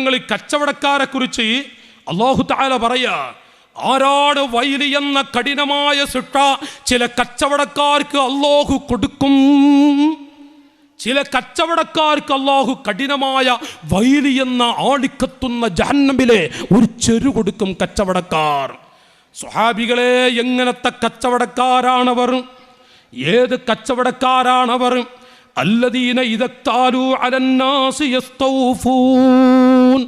നിങ്ങൾ കച്ചവടക്കാരെ കുറിച്ച് അല്ലാഹു തആല പറയാ, ആരാണ് വൈലി എന്ന കഠിനമായ ശിക്ഷ ചില കച്ചവടക്കാർക്ക് അല്ലാഹു കൊടുക്കും. ചില കച്ചവടക്കാർക്ക് അല്ലാഹു കഠിനമായ വൈലി എന്ന ആളിക്കത്തുന്ന ജഹന്നമിലെ ഒരു ചെറു കൊടുക്കും കച്ചവടക്കാർ. സ്വഹാബികളെ, എങ്ങനത്തെ കച്ചവടക്കാരാണവർ? ഏത് കച്ചവടക്കാരാണവർ? അല്ലദീന ഇദക്താലു അലന്നാസി യസ്തൗഫൂൻ.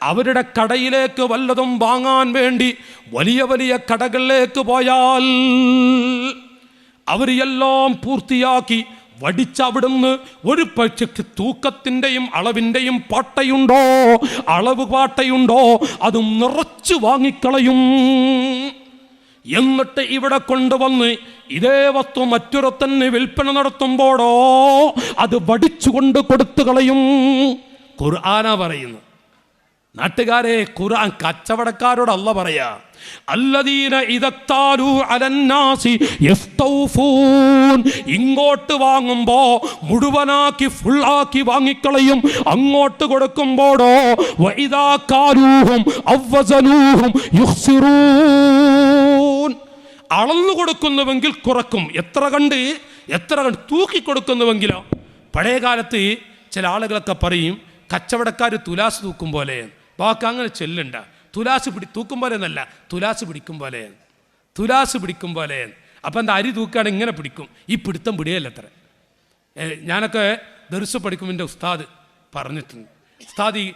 അവരുടെ കടയിലേക്ക് വല്ലതും വാങ്ങാൻ വേണ്ടി വലിയ വലിയ കടകളിലേക്ക് പോയാൽ അവർ എല്ലാം പൂർത്തിയാക്കി വടിച്ചവിടുന്ന് ഒരു പക്ഷക്ക് തൂക്കത്തിൻ്റെയും അളവിൻ്റെയും പാട്ടയുണ്ടോ, അളവ് പാട്ടയുണ്ടോ, അതും നിറച്ചു വാങ്ങിക്കളയും. എന്നിട്ട് ഇവിടെ കൊണ്ടുവന്ന് ഇതേ വസ്തു മറ്റൊരുത്തന് വിൽപ്പന നടത്തുമ്പോഴോ അത് വടിച്ചുകൊണ്ട് കൊടുത്തു കളയും. ഖുർആനാ പറയുന്നു. നാട്ടുകാരെ, ഖുർആൻ കച്ചവടക്കാരോട് അല്ലാഹു പറയാ, അല്ലദീന ഇദക്താലു അലന്നാസി യസ്തൗഫൂൻ. ഇങ്ങോട്ട് വാങ്ങുമ്പോ മുഴുവനാക്കി ഫുള്ളാക്കി വാങ്ങിക്കളയും. അങ്ങോട്ട് കൊടുക്കുമ്പോഴോ വഇദാ കാലൂഹും അവ്വസനൂഹും യുഖ്സിറൂൻ. അളന്നു കൊടുക്കുന്നുവെങ്കിൽ കുറക്കും. എത്ര കണ്ട് തൂക്കി കൊടുക്കുന്നുവെങ്കിലോ. പഴയ കാലത്ത് ചില ആളുകളൊക്കെ പറയും, കച്ചവടക്കാർ തുലാസ് തൂക്കും പോലെ. വാക്ക് അങ്ങനെ ചെല്ലുണ്ട. തൂക്കും പോലെ എന്നല്ല, തുലാസ് പിടിക്കും പോലെ. അപ്പം എന്താ, അരി തൂക്കുകയാണ് ഇങ്ങനെ പിടിക്കും. ഈ പിടുത്തം പിടിയല്ല അത്ര. ഞാനൊക്കെ ദർസ് പഠിക്കുമ്പോൾ എൻ്റെ ഉസ്താദ് പറഞ്ഞിട്ടുണ്ട്. ഉസ്താദ് ഈ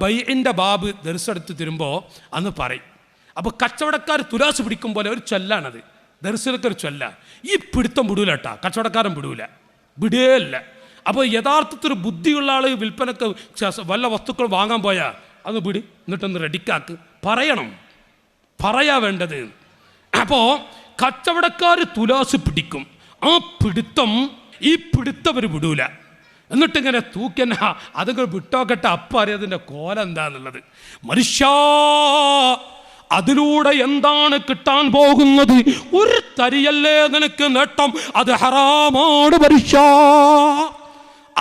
ബൈഇൻ്റെ ബാബ് ദർസ് എടുത്ത് തരുമ്പോൾ അന്ന് പറയും. അപ്പോൾ കച്ചവടക്കാർ തുലാസ് പിടിക്കും പോലെ ഒരു ചൊല്ലാണത്. ദർസിലൊക്കെ ഒരു ചൊല്ല. ഈ പിടുത്തം വിടൂല കേട്ടോ, കച്ചവടക്കാരൻ വിടുകയല്ല. അപ്പോൾ യഥാർത്ഥത്തിൽ ബുദ്ധിയുള്ള ആൾ വിൽപ്പനക്ക് വല്ല വസ്തുക്കൾ വാങ്ങാൻ പോയാൽ അത് വിട്, എന്നിട്ടൊന്ന് റെഡിക്കാക്ക് പറയാ വേണ്ടത്. അപ്പോൾ കച്ചവടക്കാർ തുലാസ് പിടിക്കും. ആ പിടുത്തം അവർ വിടൂല. എന്നിട്ടിങ്ങനെ തൂക്കന അതൊക്കെ വിട്ടോക്കട്ടെ, അപ്പം അറിയാതിൻ്റെ കോലം എന്താന്നുള്ളത്. മനുഷ്യ, അതിലൂടെ എന്താണ് കിട്ടാൻ പോകുന്നത്? ഒരു തരിയല്ലേ നിനക്ക് നേട്ടം, അത് ഹറാമാണ് മനുഷ്യ.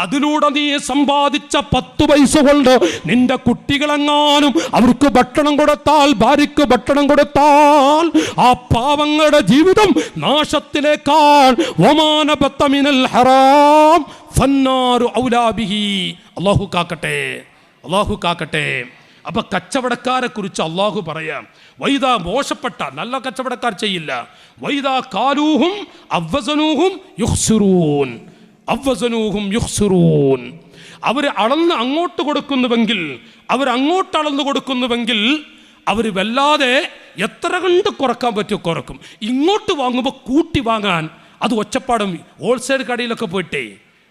അതിലൂടെ നീ സമ്പാദിച്ച 10 പൈസ കൊണ്ട് നിന്റെ കുട്ടികളെങ്ങാനും അവർക്ക് ഭക്ഷണം കൊടുത്താൽ, ഭാര്യയ്ക്ക് ഭക്ഷണം കൊടുത്താൽ, ആ പാവങ്ങളുടെ ജീവിതം നാശത്തിലേക്കാൾ. വമാനബത്തമിനൽ ഹറാം ഫന്നാറു ഔലാ ബിഹി. അല്ലാഹു കാക്കട്ടെ. അപ്പൊ കച്ചവടക്കാരെ കുറിച്ച് അല്ലാഹു പറയാം, വൈദാ മോശപ്പെട്ട നല്ല കച്ചവടക്കാർ ചെയ്യില്ല. വൈദാ കാലൂഹും അവ്വസനൂഹും യുഖ്സിറൂൻ. അവർ അങ്ങോട്ട് അളന്നു കൊടുക്കുന്നുവെങ്കിൽ അവർ വല്ലാതെ എത്ര കണ്ട് കുറക്കാൻ പറ്റുമോ കുറക്കും. ഇങ്ങോട്ട് വാങ്ങുമ്പോൾ കൂട്ടി വാങ്ങാൻ അത് ഒച്ചപ്പാടും ഹോൾസെയിൽ കടയിലൊക്കെ പോയിട്ടേ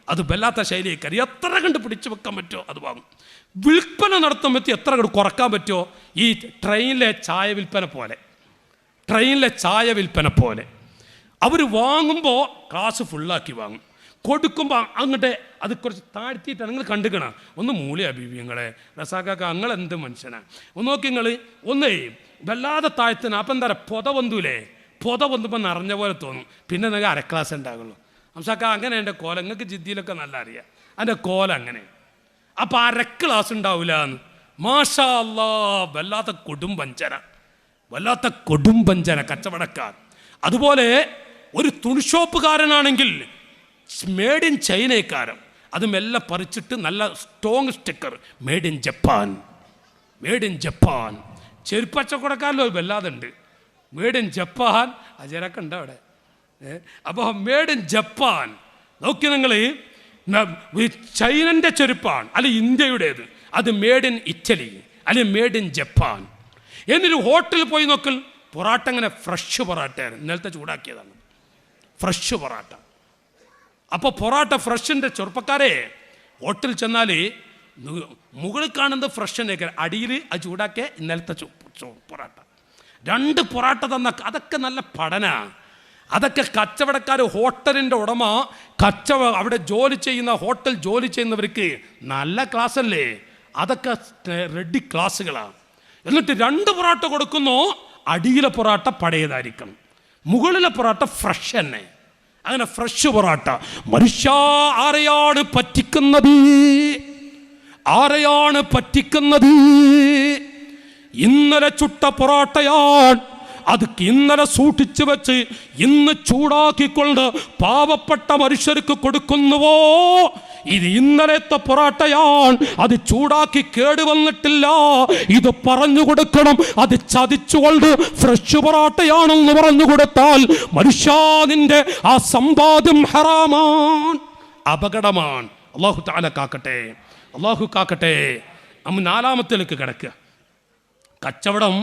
അത് വല്ലാത്ത ശൈലിയേക്കാർ. എത്ര കണ്ട് പിടിച്ചു വെക്കാൻ പറ്റുമോ അത് വാങ്ങും. വിൽപ്പന നടത്തുമ്പോൾ എത്ര കണ്ട് കുറക്കാൻ പറ്റുമോ. ഈ ട്രെയിനിലെ ചായ വിൽപ്പന പോലെ അവർ വാങ്ങുമ്പോൾ ക്ലാസ് ഫുള്ളാക്കി വാങ്ങും. കൊടുക്കുമ്പോൾ അങ്ങോട്ട് അത് കുറച്ച് താഴ്ത്തിയിട്ടാണ്. നിങ്ങൾ കണ്ടുക്കണം. ഒന്ന് മൂലയാ ബീവിങ്ങളെ റസാക്കാക്ക, അങ്ങളെന്ത് മനുഷ്യനാണ്. ഒന്ന് നോക്കി നിങ്ങൾ, ഒന്നേ വല്ലാതെ താഴ്ത്തണം. അപ്പം എന്താ പറയുക, പൊത വന്നുമ്പോൾ നിറഞ്ഞ പോലെ തോന്നും. പിന്നെ നിങ്ങൾക്ക് അരക്ലാസ് ഉണ്ടാകുള്ളൂ. അംസാക്ക അങ്ങനെ എൻ്റെ കോല, നിങ്ങൾക്ക് ജിദ്ദിയിലൊക്കെ നല്ല അറിയാം എൻ്റെ കോല അങ്ങനെ. അപ്പം അരക്ലാസ് ഉണ്ടാവില്ല എന്ന്. മാഷാ അല്ലാ, വല്ലാത്ത കൊടുംപഞ്ചന കച്ചവടക്കാർ. അതുപോലെ ഒരു തുണിഷോപ്പുകാരനാണെങ്കിൽ മേഡ് ഇൻ ചൈനക്കാരൻ അത് മെല്ലെ പറിച്ചിട്ട് നല്ല strong sticker made in Japan. ചെരുപ്പച്ചവടക്കാരിലോ വല്ലാതെ ഉണ്ട്. മേഡ് ഇൻ ജപ്പാൻ അജരൊക്കെ ഉണ്ട് അവിടെ. അപ്പോൾ മേഡ് ഇൻ ജപ്പാൻ നോക്കി നിങ്ങൾ, ചൈനൻ്റെ ചെരുപ്പാണ് അല്ലെങ്കിൽ ഇന്ത്യയുടേത്, അത് മേഡ് ഇൻ ഇറ്റലി അല്ലെങ്കിൽ മേഡ് ഇൻ ജപ്പാൻ. എന്നൊരു ഹോട്ടലിൽ പോയി നോക്കൽ, പൊറാട്ട അങ്ങനെ ഫ്രഷ് പൊറാട്ടയായിരുന്നു, ഇന്നലത്തെ ചൂടാക്കിയതാണ് ഫ്രഷ് പൊറാട്ട. അപ്പോൾ പൊറാട്ട ഫ്രഷിൻ്റെ ചെറുപ്പക്കാരെ ഹോട്ടലിൽ ചെന്നാൽ മുകളിൽ കാണുന്നത് ഫ്രഷിനേക്കാൾ അടിയിൽ അത് ചൂടാക്കിയ ഇന്നലത്തെ പൊറാട്ട. 2 പൊറാട്ട തന്ന അതൊക്കെ നല്ല പഠന. അതൊക്കെ കച്ചവടക്കാർ, ഹോട്ടലിൻ്റെ ഉടമ അവിടെ ഹോട്ടൽ ജോലി ചെയ്യുന്നവർക്ക് നല്ല ക്ലാസ് അല്ലേ, അതൊക്കെ റെഡി ക്ലാസ്സുകളാണ്. എന്നിട്ട് 2 പൊറാട്ട കൊടുക്കുന്നു. അടിയിലെ പൊറാട്ട പഴയതായിരിക്കണം, മുകളിലെ പൊറാട്ട ഫ്രഷ് തന്നെ. അങ്ങനെ ഫ്രഷ് പൊറാട്ട. മനുഷ്യ, ആരെയാണ് പറ്റിക്കുന്നത്? ആരെയാണ് പറ്റിക്കുന്നത്? ഇന്നലെ ചുട്ട പൊറാട്ടയാൻ, അത് ഇന്നലെ സൂക്ഷിച്ചു വെച്ച് ഇന്ന് ചൂടാക്കിക്കൊണ്ട് പാവപ്പെട്ട മനുഷ്യർക്ക് കൊടുക്കുന്നുവോ? ഇത് ഇന്നലത്തെ പൊറാട്ടയാൻ, അത് ചൂടാക്കി കേടുവന്നിട്ടില്ല, ഇത് പറഞ്ഞു കൊടുക്കണം. അത് ചതിച്ചുകൊണ്ട് ഫ്രഷ് പൊറാട്ടയാണെന്ന് പറഞ്ഞു കൊടുത്താൽ മനുഷ്യ നിന്റെ ആ സമ്പാദ്യം ഹറാമാണ്, അപകടമാണ്. അള്ളാഹു തആല കാക്കട്ടെ, അള്ളാഹു കാക്കട്ടെ. നമ്മൾ നാലാമത്തേലേക്ക് കിടക്കുക. കച്ചവടം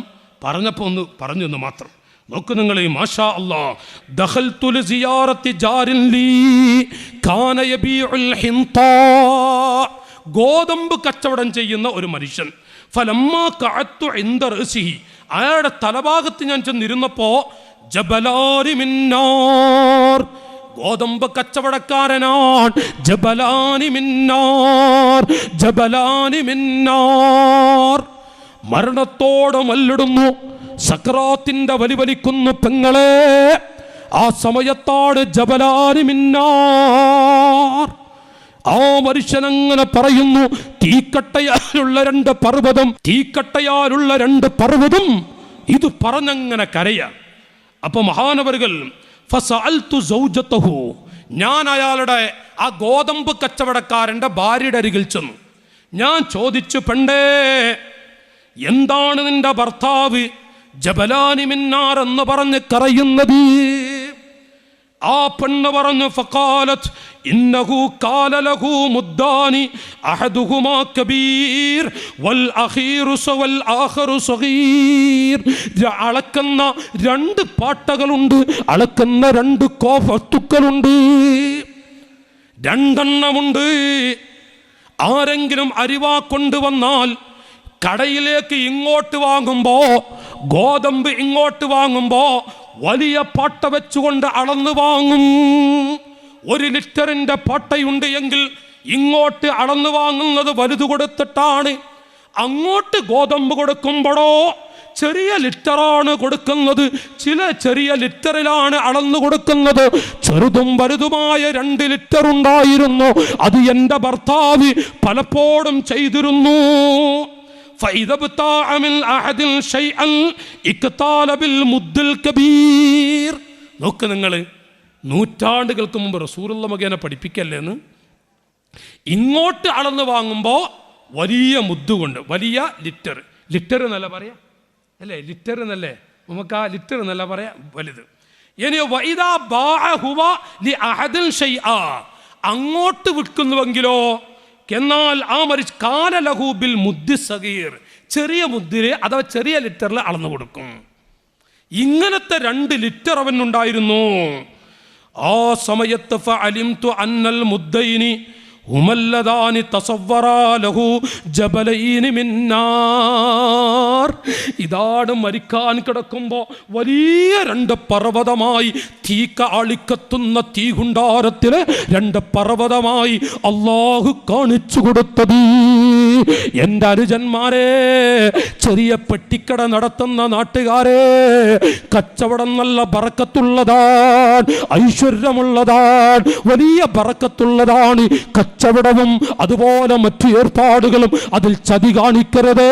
പറഞ്ഞപ്പോൾ ഒന്ന് പറഞ്ഞു മാത്രം. നോക്കൂ നിങ്ങൾ, മാഷാ അല്ലാഹ്, ദഖൽതു ലിസിയാറത്തി ജാരിൻ ലീ കാന യബീഉൽ ഹിൻതാ, ഗോതമ്പ് കച്ചവടം ചെയ്യുന്ന ഒരു മനുഷ്യൻ. ഫലമ്മാ ഖഅത്തു ഇൻദ റഅസിഹി, അയാളുടെ തലഭാഗത്ത് ഞാൻ ചെന്നിരുന്നപ്പോൾ ജബലാനി മിന്നാർ, ഗോതമ്പ് കച്ചവടക്കാരനാണ്. ജബലാനി മിന്നാർ, ജബലാനി മിന്നാർ, മരണത്തോട് മല്ലിടുന്നു, സക്രാത്തിന്റെ വലിവലിക്കുന്നു പെങ്ങളെ. ആ സമയത്താണ് ജബലാനി മിന്നാർ. ആ മനുഷ്യനങ്ങനെ പറയുന്നു, തീക്കട്ടയാലുള്ള രണ്ട് പർവ്വതം, തീക്കട്ടയാലുള്ള രണ്ട് പർവ്വതം, ഇത് പറഞ്ഞങ്ങനെ കരയ. അപ്പൊ മഹാനവറുകൾ ഫസഅൽതു സൗജതഹു, ഞാൻ അയാളുടെ ആ ഗോതമ്പ് കച്ചവടക്കാരൻ്റെ ഭാര്യയുടെ അരികിൽ ചെന്നു. ഞാൻ ചോദിച്ചു, പെണ്ടേ, എന്താണ് നിന്റെ ഭർത്താവ് ജബലാനി മിന്നാർ എന്ന് പറഞ്ഞ് കരയുന്നത്? ആ പെണ്ണ് പറഞ്ഞു, ഫഖാലത് ഇന്നഹു ഖാല ലഹു മുദ്ദാനി അഹദുഹുമാ കബീർ വൽ അഖീറു വൽ ആഖറു സഗീർ. അളക്കുന്ന രണ്ട് പാട്ടകളുണ്ട്, അളക്കുന്ന രണ്ട് വസ്തുക്കളുണ്ട്, രണ്ടെണ്ണമുണ്ട്. ആരെങ്കിലും അരിവാ കൊണ്ടുവന്നാൽ കടയിലേക്ക് ഇങ്ങോട്ട് വാങ്ങുമ്പോ, ഗോതമ്പ് ഇങ്ങോട്ട് വാങ്ങുമ്പോ വലിയ പാട്ട വെച്ചുകൊണ്ട് അളന്നു വാങ്ങും. 1 ലിറ്ററിന്റെ പാട്ടയുണ്ട് എങ്കിൽ ഇങ്ങോട്ട് അളന്നു വാങ്ങുന്നത് വലുത് കൊടുത്തിട്ടാണ്. അങ്ങോട്ട് ഗോതമ്പ് കൊടുക്കുമ്പോഴോ ചെറിയ ലിറ്ററാണ് കൊടുക്കുന്നത്, ചില ചെറിയ ലിറ്ററിലാണ് അളന്നു കൊടുക്കുന്നത്. ചെറുതും വലുതുമായ 2 ലിറ്റർ ഉണ്ടായിരുന്നു. അത് എൻ്റെ ഭർത്താവ് പലപ്പോഴും ചെയ്തിരുന്നു. فإذا ابتاع من أحد شيئا اقتال بالمد الكبير. നോക്ക് നിങ്ങൾ, നൂറ്റാണ്ടുകൾക്ക് മുമ്പ് റസൂലുള്ള മുഖേന പഠിപ്പിക്കല്ലേന്ന്. ഇങ്ങോട്ട് അളന്ന് വാങ്ങുമ്പോൾ വലിയ മുദ്ദുകൊണ്ട്, വലിയ ലിറ്റർ, ലിറ്റർ എന്നല്ല പറയാ അല്ലേ, ലിറ്റർ എന്നല്ലേ നമുക്ക് ആ ലിറ്റർ എന്നല്ല പറയാ, വലുത്. ഇനി വഇദാ ബാഅഹുവ ലിഅഹദിൻ ഷൈആ, അങ്ങോട്ട് വിൽക്കുന്നുവെങ്കിലോ, എന്നാൽ ആ മരിച്ച് കാന ലഹു ബിൽ മുദ്ദി സഗീർ, ചെറിയ മുദ്ദില് അഥവാ ചെറിയ ലിറ്ററിൽ അളന്നു കൊടുക്കും. ഇങ്ങനത്തെ 2 ലിറ്റർ അവനുണ്ടായിരുന്നു. ആ സമയത്ത് ഫഅലിംതു അന്നൽ മുദ്ദൈനി ഹുമല്ലദാനി തസവ്വറാ ലഹു ജബലൈനി മിന്നാർ. ഇതാണ് മരിക്കാൻ കിടക്കുമ്പോൾ വലിയ 2 പർവ്വതമായി, തീക്ക ആളിക്കത്തുന്ന തീകുണ്ടാരത്തിലെ 2 പർവ്വതമായി അള്ളാഹു കാണിച്ചു കൊടുത്തത്. എൻ്റെ അനുജന്മാരെ, ചെറിയ പെട്ടിക്കട നടത്തുന്ന നാട്ടുകാരെ, കച്ചവടം നല്ല ബറക്കത്തുള്ളതാണ്, ഐശ്വര്യമുള്ളതാണ്, വലിയ ബറക്കത്തുള്ളതാണ് കച്ചവടവും അതുപോലെ മറ്റു ഏർപ്പാടുകളും. അതിൽ ചതി കാണിക്കരുത്,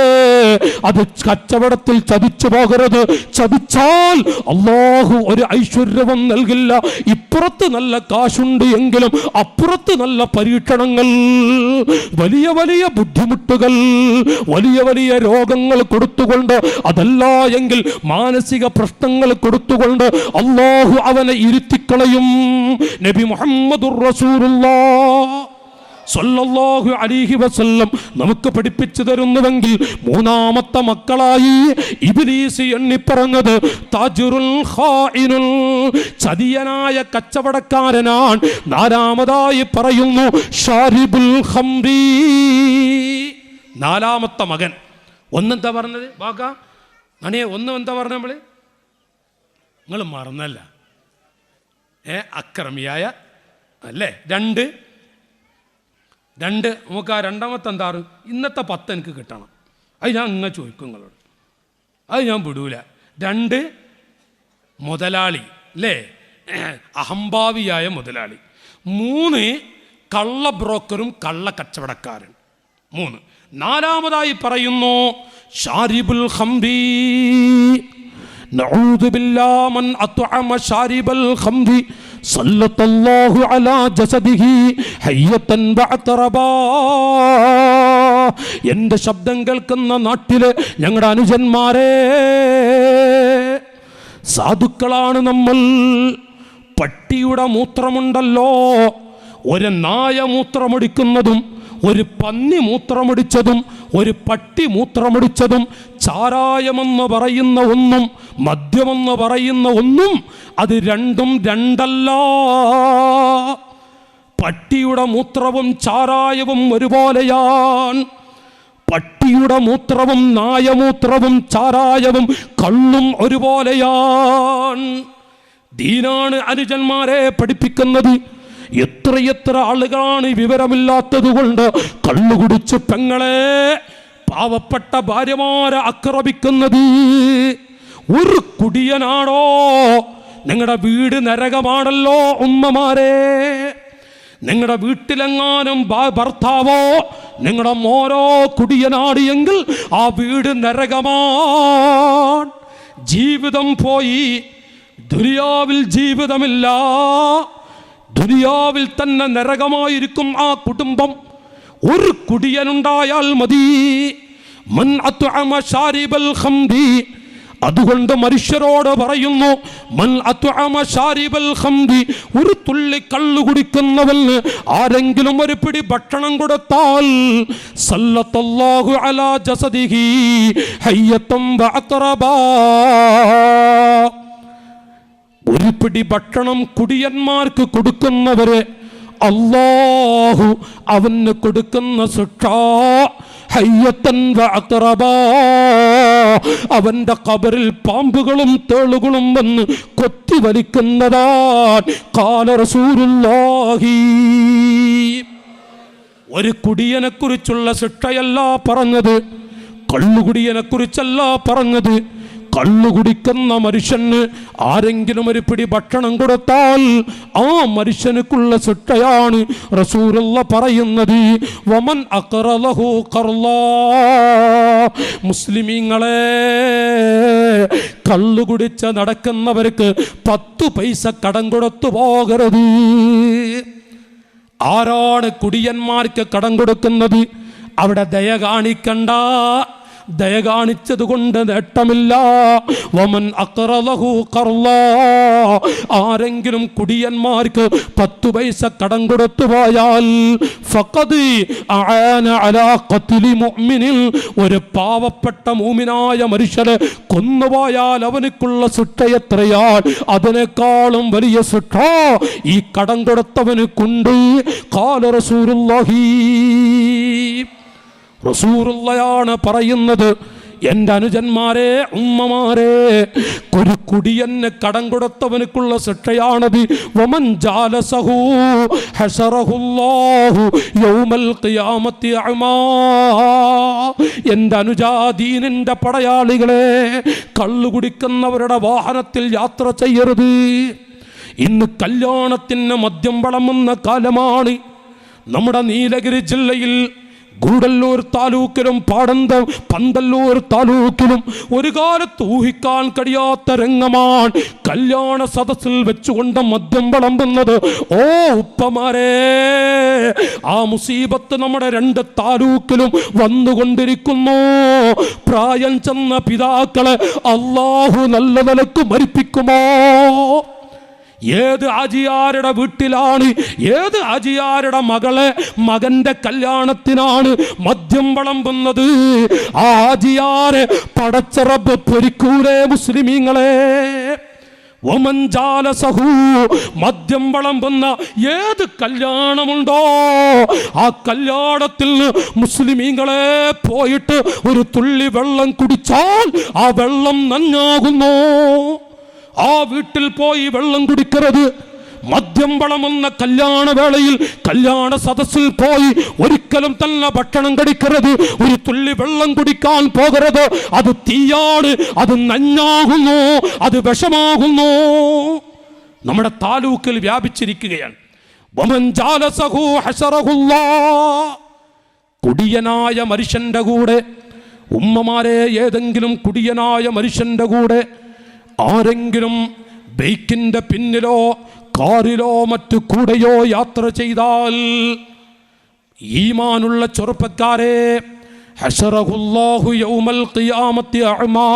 അത് കച്ചവടത്തിൽ ചതിച്ചു പോകരുത്. ചതിച്ചാൽ അള്ളാഹു ഒരു ഐശ്വര്യവും നൽകില്ല. ഇപ്പുറത്ത് നല്ല കാശുണ്ട് എങ്കിലും അപ്പുറത്ത് നല്ല പരീക്ഷണങ്ങൾ, വലിയ വലിയ ബുദ്ധിമുട്ടുകൾ, വലിയ വലിയ രോഗങ്ങൾ കൊടുത്തുകൊണ്ട്, അതല്ല എങ്കിൽ മാനസിക പ്രശ്നങ്ങൾ കൊടുത്തുകൊണ്ട് അള്ളാഹു അവനെ ഇരുത്തിക്കളയും. നബി മുഹമ്മദുർ റസൂലുള്ളാഹ് സല്ലല്ലാഹു അലൈഹി വസല്ലം നമുക്ക് പഠിപ്പിച്ചു തരുന്നുവെങ്കിൽ, 3ാമത്തെ മക്കളായി ഇബ്ലീസ് എണ്ണിപ്പറഞ്ഞത് താജിറുൽ ഖായിനുൽ, ചതിയനായ കച്ചവടക്കാരനാണ്. 4ാമതായി പറയുന്നു ഷാരിബുൽ ഖംറി, 4ാമത്തെ മകൻ. ഒന്നെന്താ പറഞ്ഞത് വാക്കാ മണിയെ, ഒന്ന് എന്താ പറഞ്ഞ നമ്മള്, നിങ്ങൾ മറന്നല്ല, അക്രമിയായ അല്ലേ. 2 നമുക്ക് ആ 2ാമത്തെ എന്താറ്, ഇന്നത്തെ 10 എനിക്ക് കിട്ടണം, അത് ഞാൻ ഇങ്ങനെ ചോദിക്കും നിങ്ങളോട്, അത് ഞാൻ വിടൂല. 2 മുതലാളി അല്ലേ, അഹംഭാവിയായ മുതലാളി. 3 കള്ള ബ്രോക്കറും കള്ള കച്ചവടക്കാരൻ. 3. നാലാമതായി പറയുന്നു ഷാരിബുൽ ഖംരി. നഊദു ബില്ലാഹി മൻ അത്അമ ഷാരിബൽ ഖംരി സല്ലല്ലാഹു അലാ ജസദിഹി ഹയ്യതൻ ബഅതറബാ. എൻ്റെ ശബ്ദം കേൾക്കുന്ന നാട്ടിലെ ഞങ്ങളുടെ അനുജന്മാരെ, സാധുക്കളാണ് നമ്മൾ. പട്ടിയുടെ മൂത്രമുണ്ടല്ലോ, ഒരു നായ മൂത്രമൊടിക്കുന്നതും ഒരു പന്നി മൂത്രമൊടിച്ചതും ഒരു പട്ടി മൂത്രമൊടിച്ചതും ചാരായമെന്ന് പറയുന്ന ഒന്നും മദ്യമെന്ന് പറയുന്ന ഒന്നും അത് രണ്ടും രണ്ടല്ല. പട്ടിയുടെ മൂത്രവും ചാരായവും ഒരുപോലെയാണ്. പട്ടിയുടെ മൂത്രവും നായമൂത്രവും ചാരായവും കള്ളും ഒരുപോലെയാണ്. ദീനാണ് അനുജന്മാരെ പഠിപ്പിക്കുന്നത്. എത്രയെത്ര ആളുകളാണ് വിവരമില്ലാത്തത് കൊണ്ട് കള്ളുകുടിച്ച് പെങ്ങളെ, പാവപ്പെട്ട ഭാര്യമാരെ ആക്രമിക്കുന്നത്. ഒരു കുടിയനാണോ? നിങ്ങളുടെ വീട് നരകമാണല്ലോ ഉമ്മമാരെ. നിങ്ങളുടെ വീട്ടിലെങ്ങാനും ഭർത്താവോ നിങ്ങളുടെ മോനോ കുടിയനാണ് എങ്കിൽ ആ വീട് നരകമാണ്. ജീവിതം പോയി, ദുനിയാവിൽ ജീവിതമില്ല. ദുനിയാവിൽ തന്നെ നരകമായിരിക്കും ആ കുടുംബം. ഒരു കുടിയനുണ്ടായാൽ മതി. മൻ അത്അമ ഷാരിബൽ ഖംരി. അതുകൊണ്ട് മനുഷ്യരോട് പറയുന്നു, മൻ അത്അമ ഷാരിബൽ ഖംരി, ഒരു തുള്ളി കള്ളു കുടിക്കുന്നവന് ആരെങ്കിലും ഒരു പിടി ഭക്ഷണം കൊടുത്താൽ സല്ലല്ലാഹു അലാ ജസദിഹി ഹയ്യതൻ ബഅതറബാ. ഒരു പിടി ഭക്ഷണം കുടിയന്മാർക്ക് കൊടുക്കുന്നവരെ അല്ലാഹു അവന് കൊടുക്കുന്ന ശിക്ഷ ഹയ്യതൻ വഅതറബാ. അവന്റെ ഖബറിൽ പാമ്പുകളും തേളുകളും വന്ന് കൊത്തി വലിക്കുന്നതാണ്. ഖാല റസൂലുള്ളാഹി. ഒരു കുടിയനെ കുറിച്ചുള്ള ശിക്ഷയല്ല പറഞ്ഞത്, കള്ളുകുടിയനെ കുറിച്ചല്ല പറഞ്ഞത്. കള്ളുകുടിക്കുന്ന മനുഷ്യന് ആരെങ്കിലും ഒരു പിടി ഭക്ഷണം കൊടുത്താൽ ആ മനുഷ്യനുക്കുള്ള ശിക്ഷയാണ് റസൂലുള്ള പറയുന്നത്. വമൻ അഖറലഹു ഖർലാ. മുസ്ലിമീങ്ങളെ, കള്ളുകുടിച്ച് നടക്കുന്നവർക്ക് 10 പൈസ കടം കൊടുത്തു പോകരുത്. ആരാണ് കുടിയന്മാർക്ക് കടം കൊടുക്കുന്നത്? അവിടെ ദയ കാണിക്കണ്ട. ദയ കാണിച്ചത് കൊണ്ട് നേട്ടമില്ല. വമൻ അഖറലഹു ഖർലാ. ആരെങ്കിലും കുടിയന്മാർക്ക് 10 പൈസ കടം കൊടുത്തു പോയാൽ ഫഖദ് അആന അലാ ഖത്ലി മുഅ്മിനിൻ. ഒരു പാവപ്പെട്ട മുഅ്മിനായ മനുഷ്യനെ കൊന്നുപോയാൽ അവനുക്കുള്ള ശിക്ഷ എത്രയാണ്? അതിനേക്കാളും വലിയ ശിക്ഷ ഈ കടം കൊടുത്തവനുക്കുണ്ട്. ഖാല റസൂലുള്ളാഹി. റസൂലുള്ളയാണ് പറയുന്നത്. എൻ്റെ അനുജന്മാരെ, ഉമ്മമാരെ, ഒരു കുടിയന് കടം കൊടുത്തവനുക്കുള്ള ശിക്ഷയാണത്. വമൻ ജാലസഹു ഹശറഹുല്ലാഹു യൗമൽ ഖിയാമത്തി അഅമാ. എൻ്റെ അനുജാദീനിൻ്റെ പടയാളികളെ, കള്ളു കുടിക്കുന്നവരുടെ വാഹനത്തിൽ യാത്ര ചെയ്യരുത്. ഇന്ന് കല്യാണത്തിന് മദ്യം വിളമ്പുന്ന കാലമാണ്. നമ്മുടെ നീലഗിരി ജില്ലയിൽ ഗൂഡല്ലൂർ താലൂക്കിലും പന്തല്ലൂർ താലൂക്കിലും ഒരു കാലത്ത് ഊഹിക്കാൻ കഴിയാത്ത രംഗമാണ് കല്യാണ സദസ്സിൽ വെച്ചുകൊണ്ട് മദ്യം വിളമ്പുന്നത്. ഓ ഉപ്പമാരെ, ആ മുസീബത്ത് നമ്മുടെ 2 താലൂക്കിലും വന്നുകൊണ്ടിരിക്കുന്നു. പ്രായം ചെന്ന പിതാക്കളെ അല്ലാഹു നല്ല നിലക്ക് മരിപ്പിക്കുമോ? ഏത് ആജിയാരുടെ വീട്ടിലാണ്, ഏത് ആജിയാരുടെ മകന്റെ കല്യാണത്തിനാണ് മദ്യം വിളമ്പുന്നത്? ആ ആജിയാരെ പടച്ച റബ്ബ് പൊരിക്കൂലേ മുസ്ലിമീങ്ങളെ? വമൻ ജാലസഹു. മദ്യം വിളമ്പുന്ന ഏത് കല്യാണമുണ്ടോ ആ കല്യാണത്തിൽ മുസ്ലിമീങ്ങളെ പോയിട്ട് ഒരു തുള്ളി വെള്ളം കുടിച്ചാൽ ആ വെള്ളം നന്നാകുന്നു. ആ വീട്ടിൽ പോയി വെള്ളം കുടിക്കരുത്. മദ്യം വിളമ്പുന്ന കല്യാണ വേളയിൽ കല്യാണ സദസ്സിൽ പോയി ഒരിക്കലും തന്നെ ഭക്ഷണം കഴിക്കരുത്. ഒരു തുള്ളി വെള്ളം കുടിക്കാൻ പോകരുത്. അത് തീയാണ്, അത് നന്നാകുന്നു, അത് വിഷമാകുന്നു. നമ്മുടെ താലൂക്കിൽ വ്യാപിച്ചിരിക്കുകയാണ്. വമൻ ജാലസഹു ഹശറഹുല്ലാഹ്. കുടിയനായ മനുഷ്യൻ്റെ കൂടെ, ഉമ്മമാരെ, ഏതെങ്കിലും കുടിയനായ മനുഷ്യൻ്റെ കൂടെ ആരെങ്കിലും ബൈക്കിൻ്റെ പിന്നിലോ കാറിലോ മറ്റു കൂടെയോ യാത്ര ചെയ്താൽ, ഈമാനുള്ള ചെറുപ്പക്കാരെ, ഹശറഹുല്ലാഹു യൗമൽ ഖിയാമത്തി അഅ്മാ,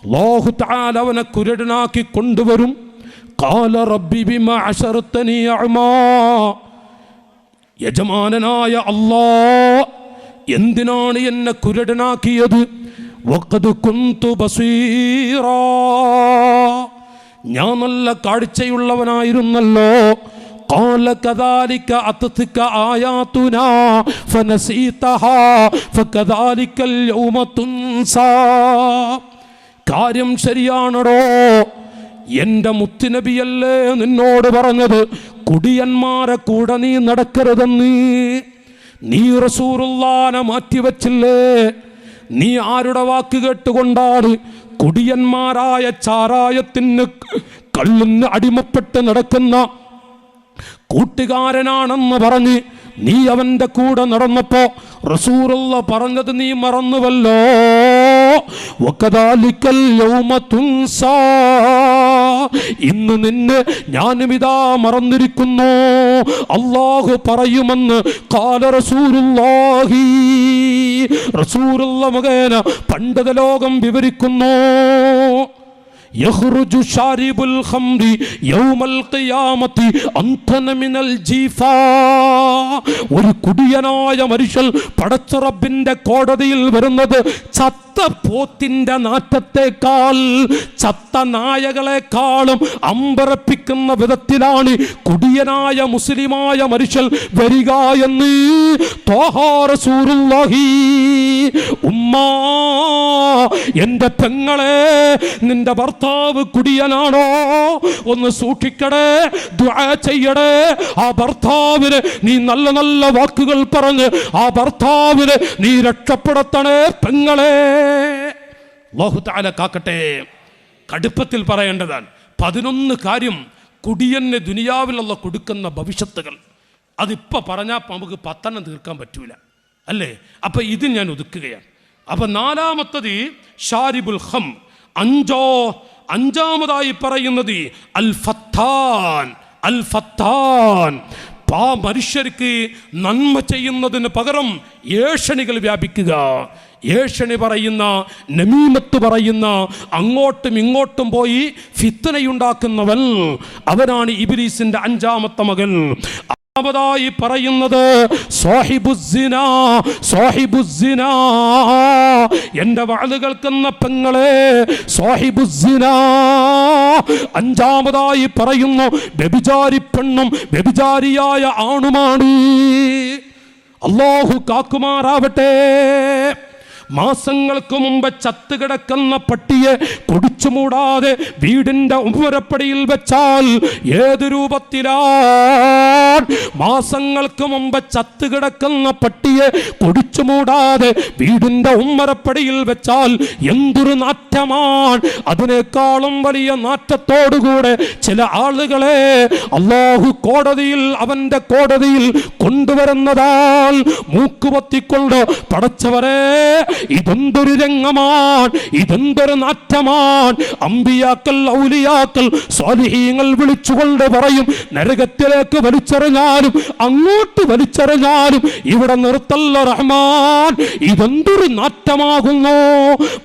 അല്ലാഹു തആല അവനെ കുരുടനാക്കി കൊണ്ടുവരും. ഖാല റബ്ബി ബിമാ അശറതനി അഅ്മാ, യജമാനനായ അല്ലാഹ് എന്തിനാണ് എന്നെ കുരുടനാക്കിയത്? വഖദ് കുന്തു ബസീറാ, ഞാൻ നല്ല കാഴ്ചയുള്ളവനായിരുന്നല്ലോ. ഖാല കദാലിക അത്തിക ആയാതുനാ ഫനസീതഹാ ഫകദാലികൽ യൗമ തുൻസാ. കാര്യം ശരിയാണോ? എൻ്റെ മുത്തുനബിയല്ലേ നിന്നോട് പറഞ്ഞത് കുടിയന്മാരെ കൂടെ നീ നടക്കരുതെന്ന്? നീ റസൂലുള്ളാനെ മാറ്റിവെച്ചില്ലേ? നീ ആരുടെ വാക്ക് കേട്ടുകൊണ്ടാണ് കുടിയന്മാരായ ചാരായത്തിന് കള്ളിന് അടിമപ്പെട്ട് നടക്കുന്ന കൂട്ടുകാരനാണെന്ന് പറഞ്ഞ് നീ അവൻ്റെ കൂടെ നടന്നപ്പോ റസൂലുള്ള പറഞ്ഞത് നീ മറന്നുവല്ലോ. വകദാലികൽ യൗമ തുൻസാ, ഇന്ന് നിന്നെ ഞാനും ഇതാ മറന്നിരിക്കുന്നു. അല്ലാഹു പറയുമെന്ന് ഖാല റസൂലുള്ളാഹി, റസൂലുള്ള മുഖേന പണ്ഡിത ലോകം വിവരിക്കുന്നു. യഖ്റുജു ശാരിബുൽ ഖംറി യൗമൽ ഖിയാമത്തി അൻതന മിനൽ ജീഫാ. ഒരു കുടിയനായ മനുഷ്യൻ പടച്ച റബ്ബിന്റെ കോടതിയിൽ വരുന്നത് ചത്ത പോത്തിന്റെ നാറ്റത്തെക്കാൾ, ചത്ത നായകളെക്കാളും അമ്പരപ്പിക്കുന്ന വിധത്തിലാണ് കുടിയനായ മുസ്ലിമായ മനുഷ്യൻ വരിക എന്ന് ത്വാഹാ റസൂലുള്ളാഹി. ഉമ്മാ, എന്റെ പെങ്ങളെ, നിന്റെ ഭർത്താവ് കുടിയനാണോ? ഒന്ന് സൂക്ഷിക്കടേ, ദുആ ചെയ്യടേ. ആ ഭർത്താവിന് നീ നല്ല നല്ല വാക്കുകൾ പറഞ്ഞ് ആ ഭർത്താവിന് നീ രക്ഷപ്പെടുത്തണേ പെങ്ങളെ. അല്ലാഹു തആല കാക്കട്ടെ. കടുപ്പത്തിൽ പറയേണ്ടതാണ് 11 കാര്യം കുടിയന് ദുനിയാവിലുള്ള കൊടുക്കുന്ന ഭവിഷ്യത്തുകൾ. അതിപ്പോൾ പറഞ്ഞാൽ നമുക്ക് 10 തീർക്കാൻ പറ്റൂല, അല്ലേ? അപ്പം ഇത് ഞാൻ ഒതുക്കുകയാണ്. അപ്പം 4-മത്തത് ഷാരിബുൽ ഖം. അഞ്ചാമതായി പറയുന്നത് അൽ ഫത്താൻ. അൽ ഫത്താൻ, മനുഷ്യർക്ക് നന്മ ചെയ്യുന്നതിന് പകരം ഏഷണികൾ വ്യാപിക്കുക. ഏഷണി പറയുന്ന, നമീമത്ത് പറയുന്ന, അങ്ങോട്ടും ഇങ്ങോട്ടും പോയി ഫിത്നയുണ്ടാക്കുന്നവൻ, അവനാണ് ഇബ്ലീസിന്റെ 5-മത്തെ മകൻ. ായി പറയുന്നത് സാഹിബുസ്സിനാ, സാഹിബുസ്സിനാ. എന്റെ വാള് കേൾക്കുന്ന പെങ്ങളെ, സാഹിബുസ്സിനാ. 5-മതായി പറയുന്നു വ്യഭിചാരി പെണ്ണും വ്യഭിചാരിയായ ആണുമാണ്. അല്ലാഹു കാക്കുമാറാവട്ടെ. മാസങ്ങൾക്ക് മുമ്പ് ചത്തുകിടക്കുന്ന പട്ടിയെ കുടിച്ചു മൂടാതെ വീടിന്റെ ഉമ്മരപ്പടിയിൽ വെച്ചാൽ ഏത് രൂപത്തിലാണ്? മാസങ്ങൾക്ക് മുമ്പ് ചത്തുകിടക്കുന്ന പട്ടിയെ കുടിച്ചു മൂടാതെ വീടിന്റെ ഉമ്മരപ്പടിയിൽ വെച്ചാൽ എന്തൊരു നാറ്റമാണ്! അതിനേക്കാളും വലിയ നാറ്റത്തോടുകൂടെ ചില ആളുകളെ അല്ലാഹു കോടതിയിൽ, അവന്റെ കോടതിയിൽ കൊണ്ടുവരുന്നതാൽ മൂക്കുപൊത്തിക്കൊണ്ട് പടച്ചവരെ, ഇതെന്തൊരു രംഗമാണ്, ഇതെന്തൊരു നാറ്റമാണ്! അമ്പിയാക്കൾ, ഔലിയാക്കൾ, സ്വാലിഹീങ്ങൾ വിളിച്ചുകൊണ്ട് പറയും, നരകത്തിലേക്ക് വലിച്ചെറിഞ്ഞാലും അങ്ങോട്ട് വലിച്ചെറിഞ്ഞാലും ഇവിടെ നിർത്തല്ല റഹ്മാൻ. ഇതെന്തൊരു നാറ്റമാകുന്നു!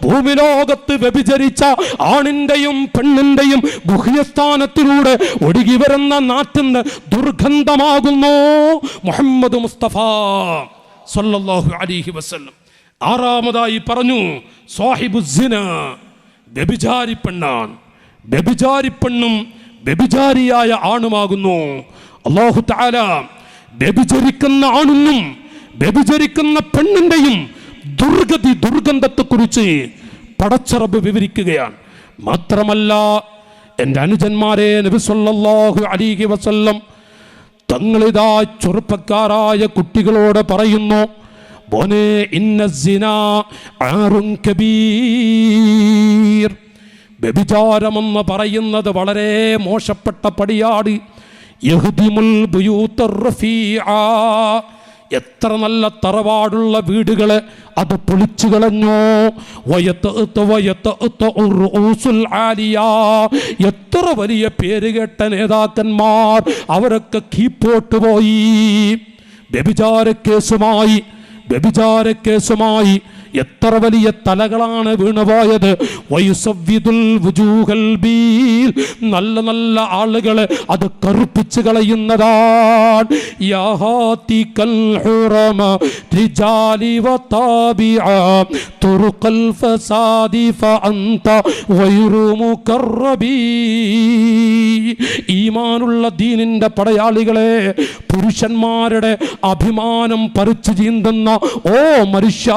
ഭൂമിലോകത്ത് വ്യഭിചരിച്ച ആണിന്റെയും പെണ്ണിന്റെയും ഗുഹ്യസ്ഥാനത്തിലൂടെ ഒഴുകി വരുന്ന നാറ്റിന്റെ ദുർഗന്ധമാകുന്നു. മുഹമ്മദ് മുസ്തഫ സല്ലല്ലാഹു അലൈഹി വസല്ലം 6-മതായി പറഞ്ഞു സാഹിബുസ്സിന, വ്യഭിചാരി പെണ്ണാണ്. വ്യഭിചാരി പെണ്ണും വ്യഭിചാരിയായ ആണുമാകുന്നു. അല്ലാഹു തആല വ്യഭിചരിക്കുന്ന ആണിനും വ്യഭിചരിക്കുന്ന പെണ്ണിന്റെയും ദുർഗന്ധത്തെക്കുറിച്ച് പടച്ച റബ്ബ് വിവരിക്കുകയാണ്. മാത്രമല്ല, എൻ്റെ അനുജന്മാരെ, നബി സല്ലല്ലാഹു അലൈഹി വസല്ലം തങ്ങളിതാ ചെറുപ്പക്കാരായ കുട്ടികളോട് പറയുന്നു, ബോനെ, ഇന്ന സിനാ ആറുൻ കബീർ. വ്യഭിചാരമെന്ന് പറയുന്നത് വളരെ മോശപ്പെട്ട പടിയാട്. യഹ്ദിമുൽ ബുയൂത്തർ റഫീഅ, എത്ര നല്ല തറവാടുള്ള വീടുകളെ അത് പൊളിച്ചു കളഞ്ഞു. എത്ര വലിയ പേരുകേട്ട നേതാക്കന്മാർ അവരൊക്കെ കീപ്പോട്ട് പോയി. വ്യഭിചാരക്കേസുമായി എത്ര വലിയ തലകളാണ് വീണുപോയത്. നല്ല നല്ല ആളുകളെ അത് കറുപ്പിച്ച് കളയുന്നതാണ്. ഈമാനുള്ള ദീനിന്റെ പടയാളികളെ, പുരുഷന്മാരുടെ അഭിമാനം പറിച്ചു ചീന്തുന്ന ഓ മനുഷ്യ,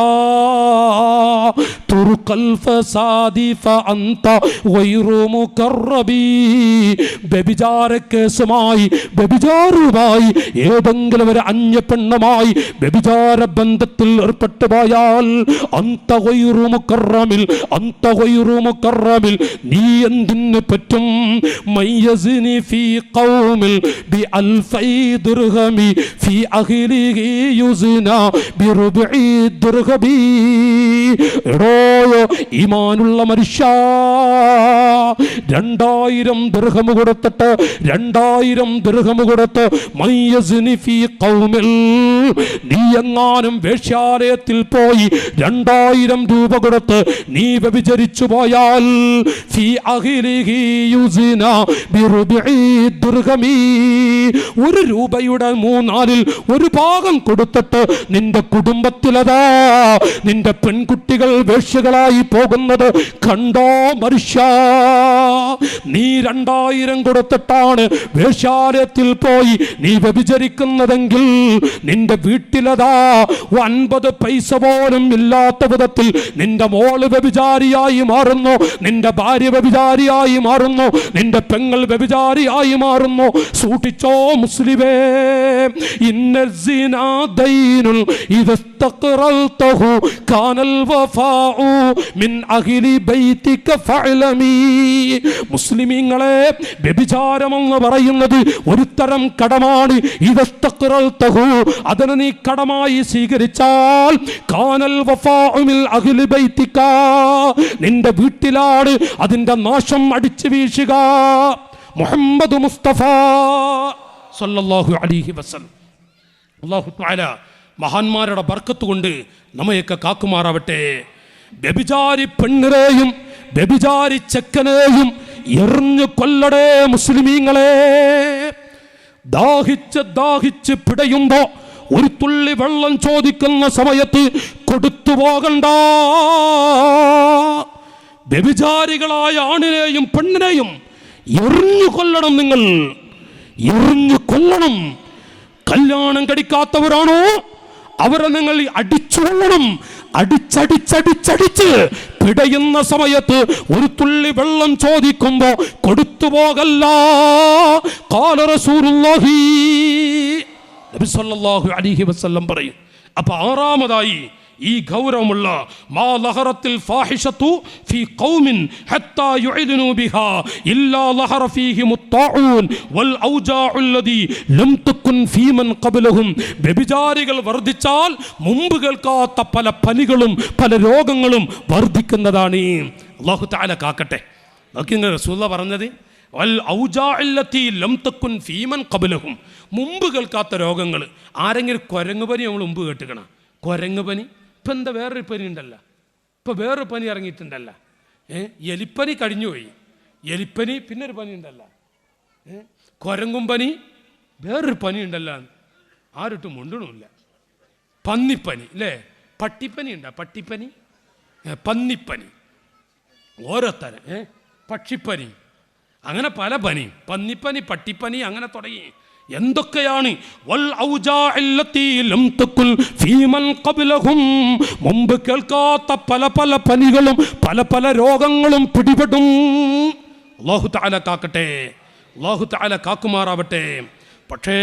വ്യഭിചാരവുമായി ഏതെങ്കിലും ഒരു അന്യ പെണ്ണുമായി വ്യഭിചാര ബന്ധത്തിൽ ഏർപ്പെട്ടു പോയാൽ നീ എന്തിന് പറ്റും? ഈമാനുള്ള മനുഷ്യ, 2000 ദിർഹം കൊടുത്തിട്ട് 2000 ദിർഹം കൊടുത്ത് നീ എങ്ങാനും വേശ്യാലയത്തിൽ പോയി 2000 രൂപ കൊടുത്ത് നീ വ്യഭിചരിച്ചു പോയാൽ ഒരു രൂപയുടെ 3/4 ഒരു ഭാഗം കൊടുത്തിട്ട് നിന്റെ കുടുംബത്തിലതാ നിന്റെ പെൺകുട്ടികൾ വേശ്യകളായി പോകുന്നത് കണ്ടോ മനുഷ്യ? നീ 2000 കൊടുത്തിട്ടാണ് വേശ്യാലയത്തിൽ പോയി നീ വ്യഭിചരിക്കുന്നതെങ്കിൽ നിന്റെ വീട്ടിലതാ 50 പൈസ പോലും ഇല്ലാത്ത വിധത്തിൽ നിന്റെ മോള് വ്യഭിചാരിയായി മാറുന്നു, നിന്റെ ഭാര്യ വ്യഭിചാരിയായി മാറുന്നു, നിന്റെ പെങ്ങൾ വ്യഭിചാരിയായി മാറുന്നു. സൂക്ഷിച്ചോ മുസ്ലിമേ, മുസ്ലിമീങ്ങളെ, വ്യഭിചാരമെന്ന് പറയുന്നത് ഒരു തരം കടമാണ്. അതിനെ നീ കടമായി സ്വീകരിച്ചാൽ നിന്റെ വീട്ടിലാണ് അതിന്റെ നാശം അടിച്ചു വീശുക. മുഹമ്മദ് മുസ്തഫ സല്ലല്ലാഹു അലൈഹി വസല്ലം. അല്ലാഹു തആല മഹാന്മാരുടെ ബർക്കത്ത് കൊണ്ട് നമ്മയൊക്കെ കാക്കുമാറാവട്ടെ. വ്യഭിചാരി പെണ്ണിനെയും വ്യഭിചാരി ചെക്കനെയും എറിഞ്ഞു കൊല്ലടേ മുസ്ലിമീങ്ങളെ. ദാഹിച്ച് പിടയുമ്പോ ഒരു തുള്ളി വെള്ളം ചോദിക്കുന്ന സമയത്ത് കൊടുത്തു പോകണ്ട. വ്യഭിചാരികളായ ആണിനെയും പെണ്ണിനെയും എറിഞ്ഞു കൊല്ലണം. നിങ്ങൾ എറിഞ്ഞു കൊല്ലണം. കല്യാണം കഴിക്കാത്തവരാണോ അവരെ നിങ്ങൾ അടിച്ചു കൊള്ളണം. അടിച്ചടിച്ചടിച്ചടിച്ച് പിടയുന്ന സമയത്ത് ഒരു തുള്ളി വെള്ളം ചോദിക്കുമ്പോ കൊടുത്തു പോകല്ല. ഖാല റസൂലുള്ളാഹി, നബി സല്ലല്ലാഹു അലൈഹി വസല്ലം പറയും. അപ്പൊ ആറാമതായി ഈ ഗൗരവമുള്ള മാ ലഹറത്തിൽ ഫാഹിഷത്തു ഫീ ഖൗമിൻ ഹത്താ യുഇദനു ബിഹാ ഇല്ലാ ലഹറ ഫീഹിം അത്താഊൻ വൽ ഔജാഉ അല്ലദി ലം തകുൻ ഫീമൻ ഖബ്ലഹും. വ്യഭിചാരികൾ വർദ്ധിച്ചാൽ മുമ്പ് കേൾക്കാത്ത പല പനികളും പല രോഗങ്ങളും വർദ്ധിക്കുന്നതാണ്. അല്ലാഹു തആല കാക്കട്ടെ. നോക്കിങ്ങൾ റസൂലുള്ളാഹി പറഞ്ഞത് വൽ ഔജാഉ അല്ലതി ലം തകുൻ ഫീമൻ ഖബ്ലഹും, മുമ്പ് കേൾക്കാത്ത രോഗങ്ങൾ. ആരെങ്കിലും കുരങ്ങുപനി നമ്മൾ മുമ്പ് കേട്ടുകണം. കുരങ്ങുപനി ഇപ്പം എന്താ വേറൊരു പനി ഉണ്ടല്ലോ, ഇപ്പം വേറൊരു പനി ഇറങ്ങിയിട്ടുണ്ടല്ലോ. എലിപ്പനി കഴിഞ്ഞുപോയി. എലിപ്പനി പിന്നെ ഒരു പനി ഉണ്ടല്ലോ, കുരങ്ങും പനി, വേറൊരു പനി ഉണ്ടല്ലോ. ആരിട്ടും മുണ്ടണമില്ല. പന്നിപ്പനി അല്ലേ? പട്ടിപ്പനി ഉണ്ടോ? പട്ടിപ്പനി, പന്നിപ്പനി, ഓരോ തരം. പക്ഷിപ്പനി, അങ്ങനെ പല പനി. പന്നിപ്പനി, പട്ടിപ്പനി, അങ്ങനെ തുടങ്ങി എന്തൊക്കെയാണ്. മുമ്പ് കേൾക്കാത്ത പല പല പനികളും പല പല രോഗങ്ങളും പിടിപെടും. അല്ലാഹു തആല കാക്കട്ടെ. അല്ലാഹു തആല കാക്കുമാറാവട്ടെ. പക്ഷേ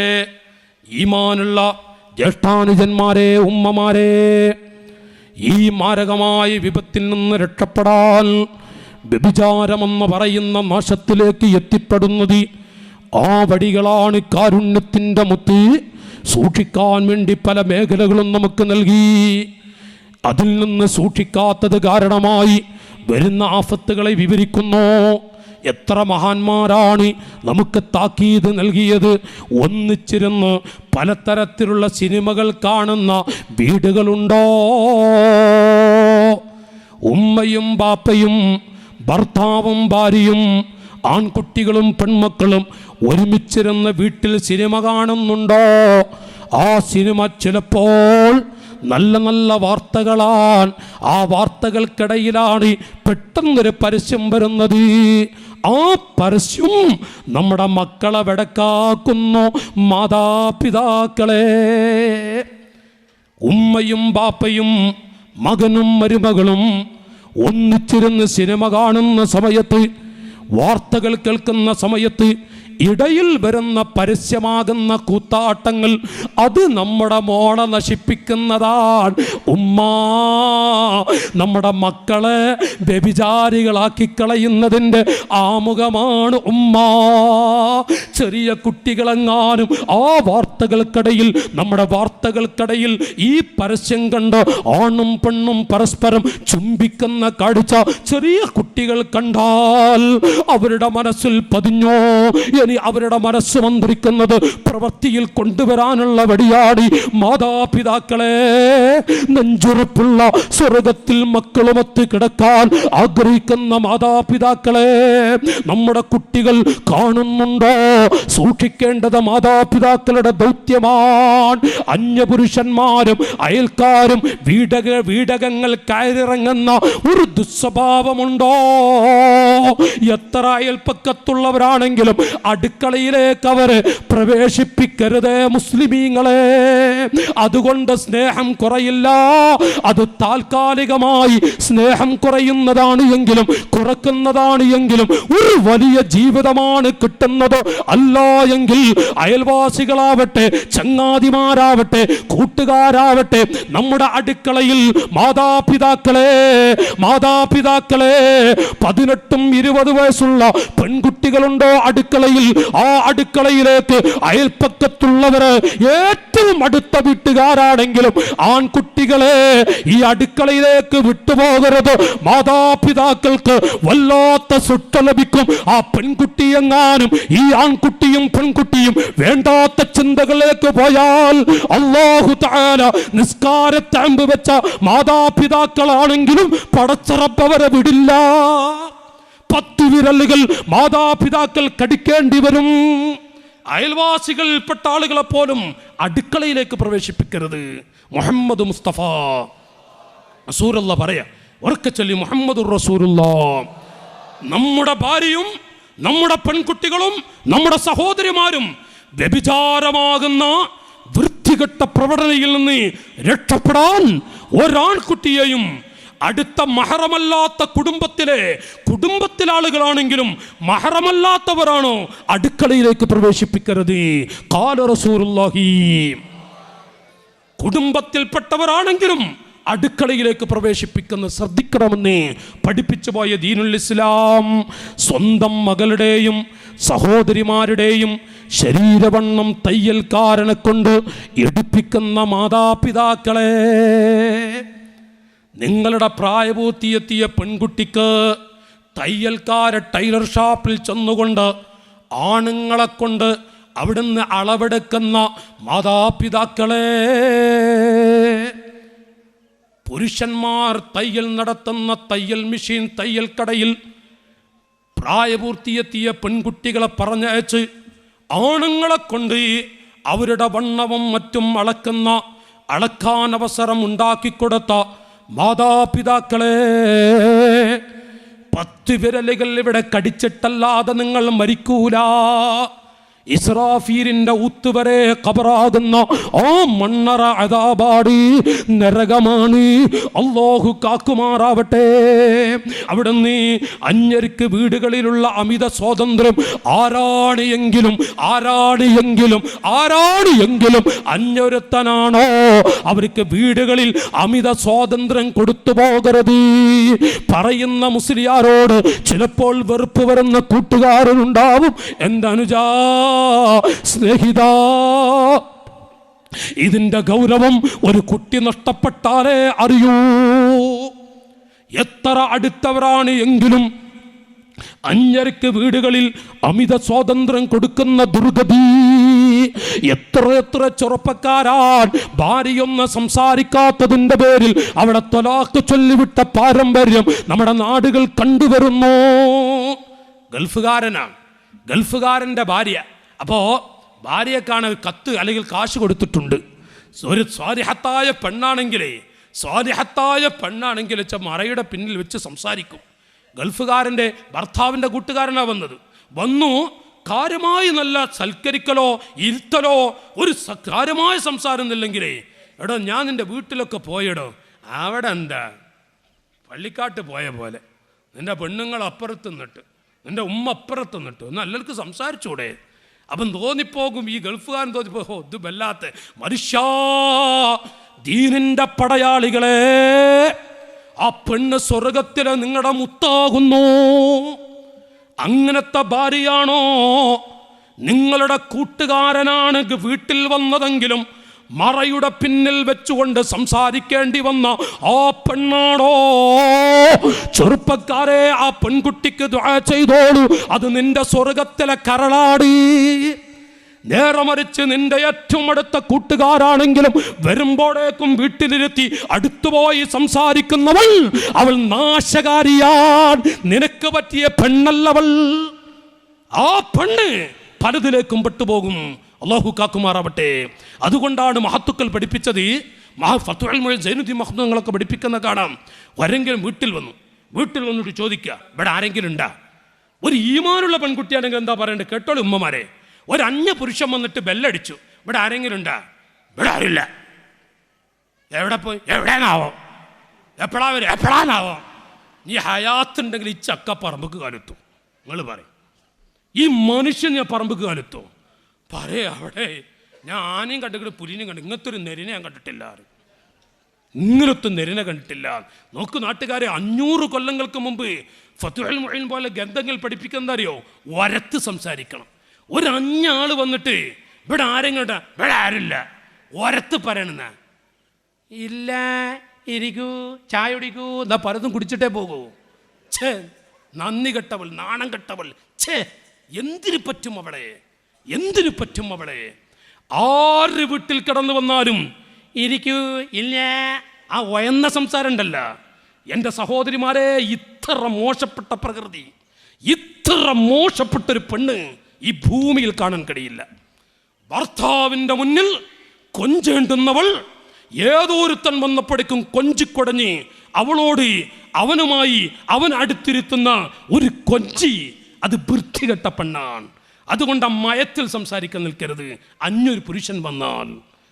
ഈമാനുള്ള ജ്യേഷ്ഠാനുജന്മാരെ, ഉമ്മമാരെ, ഈ മാരകമായ വിപത്തിൽ നിന്ന് രക്ഷപ്പെടാൻ വ്യഭിചാരമെന്ന് പറയുന്ന നാശത്തിലേക്ക് എത്തിപ്പെടുന്നത് ആ വടികളാണ്. കാരുണ്യത്തിൻ്റെ മുത്ത് സൂക്ഷിക്കാൻ വേണ്ടി പല മേഖലകളും നമുക്ക് നൽകി. അതിൽ നിന്ന് സൂക്ഷിക്കാത്തത് കാരണമായി വരുന്ന ആഫത്തുകളെ വിവരിക്കുന്നു. എത്ര മഹാന്മാരാണ് നമുക്ക് താക്കീത് നൽകിയത്. ഒന്നിച്ചിരുന്ന് പലതരത്തിലുള്ള സിനിമകൾ കാണുന്ന വീടുകളുണ്ടോ? ഉമ്മയും ബാപ്പയും ഭർത്താവും ഭാര്യയും ആൺകുട്ടികളും പെൺമക്കളും ഒരുമിച്ചിരുന്ന് വീട്ടിൽ സിനിമ കാണുന്നുണ്ടോ? ആ സിനിമ ചിലപ്പോൾ നല്ല നല്ല വാർത്തകളാണ്. ആ വാർത്തകൾക്കിടയിലാണ് പെട്ടെന്നൊരു പരസ്യം വരുന്നത്. ആ പരസ്യം നമ്മുടെ മക്കളെ വെടക്കാക്കുന്നു. മാതാപിതാക്കളെ, ഉമ്മയും ബാപ്പയും മകനും മരുമകളും ഒന്നിച്ചിരുന്ന് സിനിമ കാണുന്ന സമയത്ത്, വാർത്തകൾ കേൾക്കുന്ന സമയത്ത് ഇടയിൽ വരുന്ന പരസ്യമാകുന്ന കൂത്താട്ടങ്ങൾ അത് നമ്മുടെ മോളെ നശിപ്പിക്കുന്നതാണ്. ഉമ്മ, നമ്മുടെ മക്കളെ വ്യഭിചാരികളാക്കി കളയുന്നതിൻ്റെ ആമുഖമാണ് ഉമ്മ. ചെറിയ കുട്ടികളെങ്ങാനും ആ വാർത്തകൾക്കിടയിൽ, നമ്മുടെ വാർത്തകൾക്കിടയിൽ ഈ പരസ്യം കണ്ട് ആണും പെണ്ണും പരസ്പരം ചുംബിക്കുന്ന കാഴ്ച ചെറിയ കുട്ടികൾ കണ്ടാൽ അവരുടെ മനസ്സിൽ പതിഞ്ഞോ? ഇനി അവരുടെ മനസ്സ് മന്ത്രിക്കുന്നത് പ്രവൃത്തിയിൽ കൊണ്ടുവരാനുള്ള വടിയാടി. മാതാപിതാക്കളെ, നെഞ്ചുറപ്പുള്ള സ്വർഗത്തിൽ മക്കളുമൊത്ത് കിടക്കാൻ ആഗ്രഹിക്കുന്ന മാതാപിതാക്കളെ, നമ്മുടെ കുട്ടികൾ കാണുന്നുണ്ടോ? സൂക്ഷിക്കേണ്ടത് മാതാപിതാക്കളുടെ ദൗത്യമാണ്. അന്യപുരുഷന്മാരും അയൽക്കാരും വീടകങ്ങൾ കയറിറങ്ങുന്ന ഒരു ദുസ്വഭാവമുണ്ടോ? എത്ര അയൽപ്പക്കത്തുള്ളവരാണെങ്കിലും അടുക്കളയിലേക്ക് അവരെ പ്രവേശിപ്പിക്കരുതേ മുസ്ലിമീങ്ങളെ. അതുകൊണ്ട് സ്നേഹം കുറയില്ല. അത് താൽക്കാലികമായി സ്നേഹം കുറയുന്നതാണ് എങ്കിലും, കുറക്കുന്നതാണ് എങ്കിലും ഒരു വലിയ ജീവിതമാണ് കിട്ടുന്നത്. അല്ല എങ്കിൽ അയൽവാസികളാവട്ടെ, ചങ്ങാതിമാരാവട്ടെ, കൂട്ടുകാരാവട്ടെ, നമ്മുടെ അടുക്കളയിൽ മാതാപിതാക്കളെ 18 20 വയസ്സുള്ള പെൺകുട്ടികളുണ്ടോ അടുക്കളയിൽ? ആ അടുക്കളയിലേക്ക് അയൽപ്പക്കത്തുള്ളവര് ഏറ്റവും അടുത്ത വീട്ടുകാരാണെങ്കിലും ആൺകുട്ടികളെ ഈ അടുക്കളയിലേക്ക് വിട്ടുപോകരുത്. മാതാപിതാക്കൾക്ക് വല്ലാത്ത ശിക്ഷ ലഭിക്കും. ആ പെൺകുട്ടി എങ്ങാനും ഈ ആൺകുട്ടിയും പെൺകുട്ടിയും വേണ്ടാത്ത ചിന്തകളിലേക്ക് പോയാൽ അല്ലാഹു തആല നിസ്കാരത്താമ്പ് വെച്ച മാതാപിതാക്കളാണെങ്കിലും പടച്ചറപ്പവരെ വിടില്ല. 10 വിരലുകൾ മാതാപിതാക്കൾ കടിക്കേണ്ടി വരും. അയൽവാസികളിൽപ്പെട്ട ആളുകളെ പോലും അടുക്കളയിലേക്ക് പ്രവേശിപ്പിക്കരുത്. മുഹമ്മദ് മുസ്തഫ റസൂലുള്ളാഹി പറയാ, ഉറക്കെ ചൊല്ലി മുഹമ്മദുർ റസൂലുള്ളാഹ്. നമ്മുടെ ഭാര്യയും നമ്മുടെ പെൺകുട്ടികളും നമ്മുടെ സഹോദരിമാരും വ്യഭിചാരമാകുന്ന വൃത്തികെട്ട പ്രവണതയിൽ നിന്ന് രക്ഷപ്പെടാൻ ഒരാൺകുട്ടിയെയും അടുത്ത മഹറമല്ലാത്ത കുടുംബത്തിലെ ആളുകളാണെങ്കിലും മഹറമല്ലാത്തവരാണോ അടുക്കളയിലേക്ക് പ്രവേശിപ്പിക്കരുത്. ഖാല റസൂലുള്ളാഹി. കുടുംബത്തിൽപ്പെട്ടവരാണെങ്കിലും അടുക്കളയിലേക്ക് പ്രവേശിപ്പിക്കുന്ന ശ്രദ്ധിക്കണമെന്ന് പഠിപ്പിച്ചു പോയ ദീനുൽ ഇസ്ലാം. സ്വന്തം മകളുടെയും സഹോദരിമാരുടെയും ശരീരവണ്ണം തയ്യൽക്കാരനെ കൊണ്ട് എടുപ്പിക്കുന്ന മാതാപിതാക്കളെ, നിങ്ങളുടെ പ്രായപൂർത്തിയെത്തിയ പെൺകുട്ടിക്ക് ടൈലർ ഷാപ്പിൽ ചെന്നുകൊണ്ട് ആണുങ്ങളെ കൊണ്ട് അവിടുന്ന് അളവെടുക്കുന്ന മാതാപിതാക്കളെ, പുരുഷന്മാർ തയ്യൽ നടത്തുന്ന തയ്യൽ മെഷീൻ തയ്യൽ കടയിൽ പ്രായപൂർത്തിയെത്തിയ പെൺകുട്ടികളെ പറഞ്ഞയച്ച് ആണുങ്ങളെ കൊണ്ട് അവരുടെ വണ്ണവും മറ്റും അളക്കാൻ അവസരം ഉണ്ടാക്കിക്കൊടുത്ത മാതാപിതാക്കളെ, 10 വിരലുകൾ ഇവിടെ കടിച്ചിട്ടല്ലാതെ നിങ്ങൾ മരിക്കൂല. ഇസ്രാഫീലിന്റെ ഊത്തുവരെ ഖബറാകുന്ന ആ മണ്ണറ അദാബാടി നരകമാണ്. അല്ലാഹു കാക്കുമാറാവട്ടെ. അവിടുന്ന് അന്യർക്ക് വീടുകളിലുള്ള അമിത സ്വാതന്ത്ര്യം ആരാണ് എങ്കിലും അന്യൊരുത്തനാണോ അവർക്ക് വീടുകളിൽ അമിത സ്വാതന്ത്ര്യം കൊടുത്തു പോകരുത്. പറയുന്ന മുസ്ലിയാരോട് ചിലപ്പോൾ വെറുപ്പ് വരുന്ന കൂട്ടുകാരുണ്ടാവും. എൻ്റെ അനുജാ, സ്നേഹിത, ഇതിന്റെ ഗൗരവം ഒരു കുട്ടി നഷ്ടപ്പെട്ടാലേ അറിയൂ. എത്ര അടുത്തവരാണ് എങ്കിലും അന്യർക്ക് വീടുകളിൽ അമിത സ്വാതന്ത്ര്യം കൊടുക്കുന്ന ദുർഗതി. എത്ര ചെറുപ്പക്കാരാൻ ഭാര്യയൊന്ന് സംസാരിക്കാത്തതിന്റെ പേരിൽ അവിടെ ത്വലാഖ് ചൊല്ലിവിട്ട പാരമ്പര്യം നമ്മുടെ നാടുകൾ കണ്ടുവരുന്നു. ഗൾഫുകാരൻ്റെ ഭാര്യ, അപ്പോ ഭാര്യക്കാണ് കത്ത് അല്ലെങ്കിൽ കാശ് കൊടുത്തിട്ടുണ്ട്. ഒരു സ്വാലിഹത്തായ പെണ്ണാണെങ്കിൽ മറയുടെ പിന്നിൽ വെച്ച് സംസാരിക്കും. ഗൾഫുകാരൻ്റെ ഭർത്താവിൻ്റെ കൂട്ടുകാരനാണ് വന്നു കാര്യമായി നല്ല സൽക്കരിക്കലോ ഇരുത്തലോ ഒരു കാര്യമായ സംസാരം എന്നില്ലെങ്കിലേ, എടോ ഞാൻ നിൻ്റെ വീട്ടിലൊക്കെ പോയടോ, അവിടെ എന്താ പള്ളിക്കാട്ട് പോയ പോലെ നിൻ്റെ പെണ്ണുങ്ങൾ അപ്പുറത്ത് നിന്നിട്ട് നിൻ്റെ ഉമ്മ അപ്പുറത്ത് നിന്നിട്ട് ഒന്ന് എല്ലാവർക്കും സംസാരിച്ചൂടെ? അപ്പം തോന്നിപ്പോകും, ഈ ഗൾഫുകാരൻ തോന്നിപ്പോ ഇത് വല്ലാത്ത മനുഷ്യ. ദീനിൻ്റെ പടയാളികളെ, ആ പെണ്ണ് സ്വർഗത്തിലെ നിങ്ങളുടെ മുത്താകുന്നു. അങ്ങനത്തെ ഭാര്യയാണോ നിങ്ങളുടെ കൂട്ടുകാരനാണ് വീട്ടിൽ വന്നതെങ്കിലും മറയുടെ പിന്നിൽ വെച്ചുകൊണ്ട് സംസാരിക്കേണ്ടി വന്ന ആ പെണ്ണാണോ? ചെറുപ്പക്കാരെ, ആ പെൺകുട്ടിക്ക് ദുആ ചെയ്തോളൂ, അത് നിന്റെ സ്വർഗത്തിലെ കരളാടി. നേരെ മറിച്ച് നിന്റെ ഏറ്റവും അടുത്ത കൂട്ടുകാരാണെങ്കിലും വരുമ്പോഴേക്കും വീട്ടിലിരുത്തി അടുത്തുപോയി സംസാരിക്കുന്നവൾ, അവൾ നാശകാരിയാൻ. നിനക്ക് പറ്റിയ പെണ്ണല്ലവൾ. ആ പെണ്ണ് പലതിലേക്കും പെട്ടുപോകും. അല്ലാഹു കാക്കുമാറാവട്ടെ. അതുകൊണ്ടാണ് മഹത്തുക്കൾ പഠിപ്പിച്ചത്, ഫത്ഹുൽ മുഈൻ സൈനുദ്ദീൻ മഖ്ദൂങ്ങളൊക്കെ പഠിപ്പിക്കുന്ന കാണാം. ആരെങ്കിലും വീട്ടിൽ വന്നിട്ട് ചോദിക്കുക, ഇവിടെ ആരെങ്കിലും ഉണ്ടാ? ഒരു ഈമാനുള്ള പെൺകുട്ടിയാണെങ്കിൽ എന്താ പറയണ്ടത്? കേട്ടോളൂ ഉമ്മമാരെ. ഒരു അന്യ പുരുഷൻ വന്നിട്ട് ബെല്ലടിച്ചു, ഇവിടെ ആരെങ്കിലും ഉണ്ടാ? ഇവിടെ ആരില്ല. എവിടെ പോയി? എവിടെയാണാവോ? എപ്പോഴാണാവോ? ഈ ഹയാത്തുണ്ടെങ്കിൽ ഈ ചക്ക പറമ്പക്ക് കാലത്തും. നിങ്ങൾ പറയും, ഈ മനുഷ്യൻ ഞാൻ പറമ്പക്ക് കാലത്തോ? അവിടെ ഞാൻ ആനയും കണ്ടിട്ട് പുലിനെയും കണ്ടു, ഇങ്ങനത്തെ ഒരു നെരിനെ ഞാൻ കണ്ടിട്ടില്ല. ഇങ്ങനത്തെ നെരിനെ കണ്ടിട്ടില്ല. നോക്ക് നാട്ടുകാരെ, 500 കൊല്ലങ്ങൾക്ക് മുമ്പ് ഫത്ഹുൽ മുഈൻ പോലെ ഗ്രന്ഥങ്ങൾ പഠിപ്പിക്കുന്നത് അറിയോ? വരത്ത് സംസാരിക്കണം. ഒരു അഞ്ഞാൾ വന്നിട്ട് ഇവിടെ ആരെങ്കിലും ഇവിടെ ആരില്ല, ഒരത്ത് പറയണെന്ന ഇല്ല, ഇരിക്കൂ, ചായ കുടിക്കൂ, എന്താ പലതും കുടിച്ചിട്ടേ പോകൂ. ഛേ, നന്ദി കെട്ടവൾ, നാണം കെട്ടവൾ. ഛേ, എന്തിനു പറ്റും അവളെ? ആര് വീട്ടിൽ കിടന്നു വന്നാലും ഇരിക്കൂ, ഇല്ല, ആ വയന്ന സംസാരം ഉണ്ടല്ല. എൻ്റെ സഹോദരിമാരെ, ഇത്ര മോശപ്പെട്ട പ്രകൃതി, ഇത്ര മോശപ്പെട്ടൊരു പെണ്ണ് ഈ ഭൂമിയിൽ കാണാൻ കഴിയില്ല. ഭർത്താവിൻ്റെ മുന്നിൽ കൊഞ്ചേണ്ടുന്നവൾ ഏതൊരുത്തൻ വന്നപ്പോഴേക്കും കൊഞ്ചിക്കൊടഞ്ഞ് അവനുമായി അവൻ അടുത്തിരുത്തുന്ന ഒരു കൊഞ്ചി, അത് വൃത്തികെട്ട പെണ്ണാണ്. അതുകൊണ്ട് ആ മയത്തിൽ സംസാരിക്കാൻ നിൽക്കരുത്. അന്യൊരു പുരുഷൻ വന്നാൽ